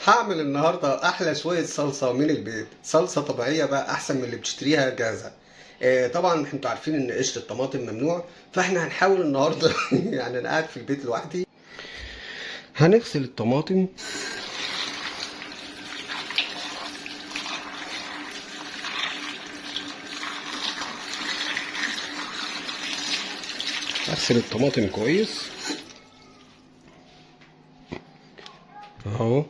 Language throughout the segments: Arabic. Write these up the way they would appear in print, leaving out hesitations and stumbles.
هعمل النهارده احلى شويه صلصه من البيت، صلصه طبيعيه بقى احسن من اللي بتشتريها جاهزه. طبعا انتوا عارفين ان قشر الطماطم ممنوع، فاحنا هنحاول النهارده يعني انا قاعد في البيت لوحدي. هنغسل الطماطم. اغسل الطماطم كويس اهو،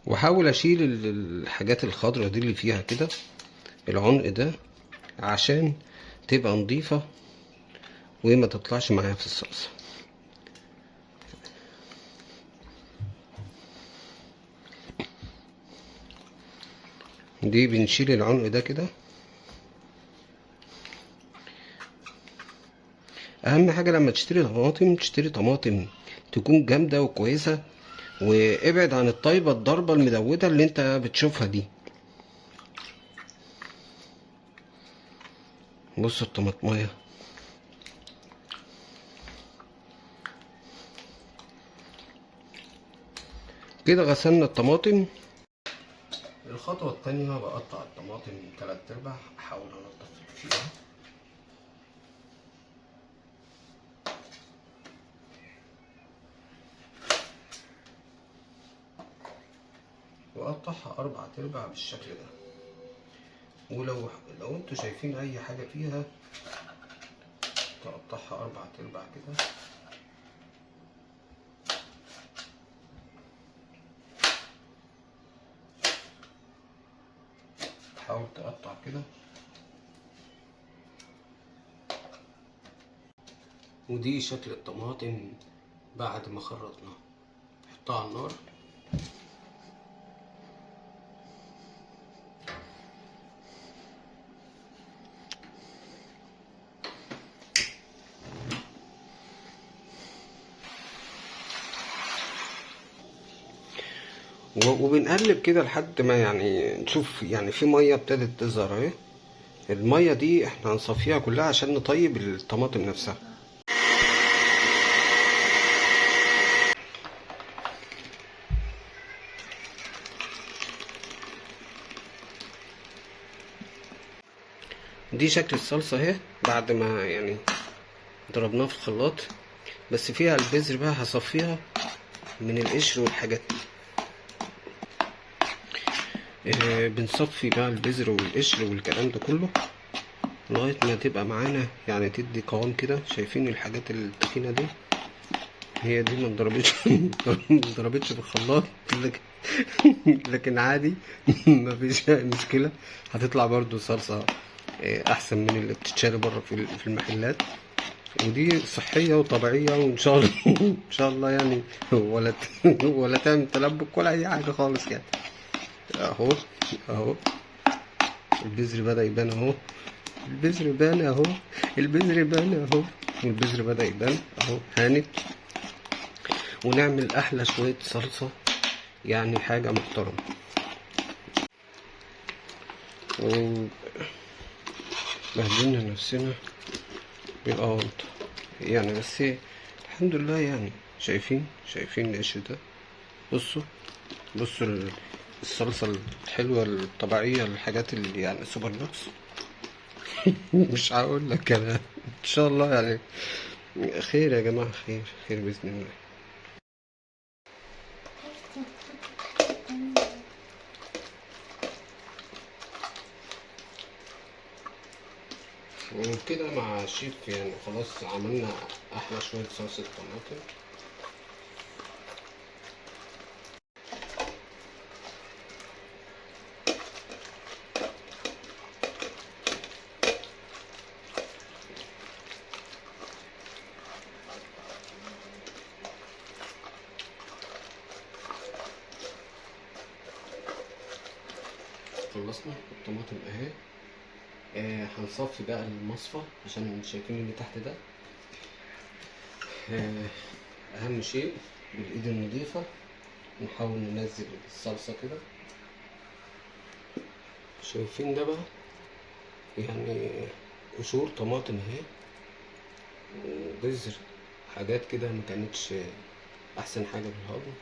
واحاول اشيل الحاجات الخضرا دي اللي فيها كده، العنق ده، عشان تبقى نظيفه وما تطلعش معايا في الصلصه. دي بنشيل العنق ده كده. اهم حاجه لما تشتري طماطم، تشتري طماطم تكون جامده وكويسه، وابعد عن الطيبه الضربه المدوده اللي انت بتشوفها دي. بص الطماطمايه كده، غسلنا الطماطم. الخطوه التانية بقطع الطماطم 3/4، احاول انضف فيها. واقطعها 4/4 بالشكل ده. ولو انتوا شايفين اي حاجه فيها تقطعها 4/4 كده. تحاول تقطع كده. ودي شكل الطماطم بعد ما خرطنا. نحطها على النار. وبنقلب كده لحد ما يعني نشوف يعني في ميه ابتدت تظهر اهي. الميه دي احنا هنصفيها كلها عشان نطيب الطماطم نفسها. دي شكل الصلصه اهي بعد ما يعني ضربناها في الخلاط. بس فيها البذر بقى هصفيها من القشر والحاجات. بنصفي بقى البذر والقشر والكلام ده كله لغايه ما تبقى معانا، يعني تدي قوام كده. شايفين الحاجات التخينه دي؟ هي دي ما اتضربتش ما اتضربتش في الخلاط، لكن لكن عادي مفيش مشكلة. هتطلع برضو صلصة احسن من اللي بتتشري بره في المحلات. ودي صحية وطبيعية، وان شاء الله ان شاء الله يعني ولا تعمل تلبك ولا اي حاجة خالص يعني. اهو اهو البذر بدأ يبان اهو. البذر بان اهو. البذر بان اهو. والبذر بدأ يبان اهو، هانت. ونعمل احلى شوية صلصة، يعني حاجة محترمة. وبهدلنا نفسنا بالأونطة يعني، بس الحمد لله يعني. شايفين القش ده؟ بصوا الصلصة الحلوة الطبيعية، الحاجات اللي يعني سوبر لوكس. مش هقول لك انا ان شاء الله يعني خير يا جماعة، خير بإذن الله. وكده مع الشيف يعني خلاص عملنا احلى شوية صلصة طماطم. خلصنا الطماطم اهي. هنصفي بقى المصفى عشان شايفين اللي تحت ده. اهم شيء بالايد النظيفة نحاول ننزل الصلصة كده. شايفين ده بقى يعني قشور طماطم اهي. وبذر، حاجات كده ما كانتش احسن حاجة في الهضم.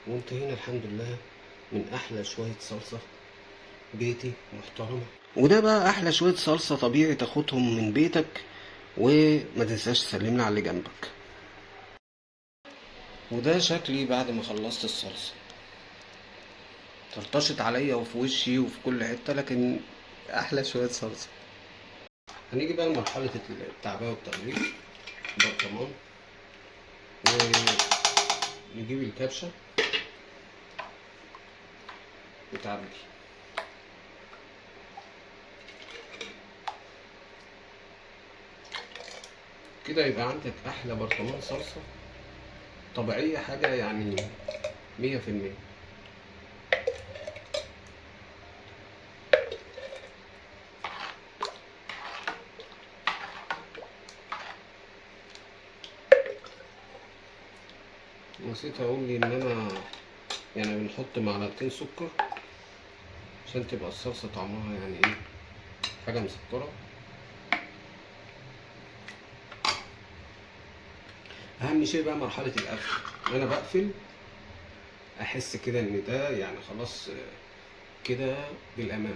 وانتهينا الحمد لله من احلى شوية صلصة بيتي محترمة. وده بقى احلى شوية صلصة طبيعي تاخدهم من بيتك، وما تنساش تسلمنا على اللي جنبك. وده شكلي بعد ما خلصت الصلصة، طرطشت عليا وفي وشي وفي كل حتة، لكن احلى شوية صلصة. هنيجي بقى لمرحلة التعبئة والتغليف. برطمان، ونجيب الكبشة وتعبي كده، يبقى عندك احلى برطمان صلصة طبيعية، حاجة يعني 100%. نسيت اقول ان انا يعني بنحط معلقتين سكر عشان تبقى الصلصة طعمها يعني ايه، حاجة مسكرة. اهم شيء بقى مرحلة القفل. انا بقفل احس كده ان ده يعني خلاص كده بالامان.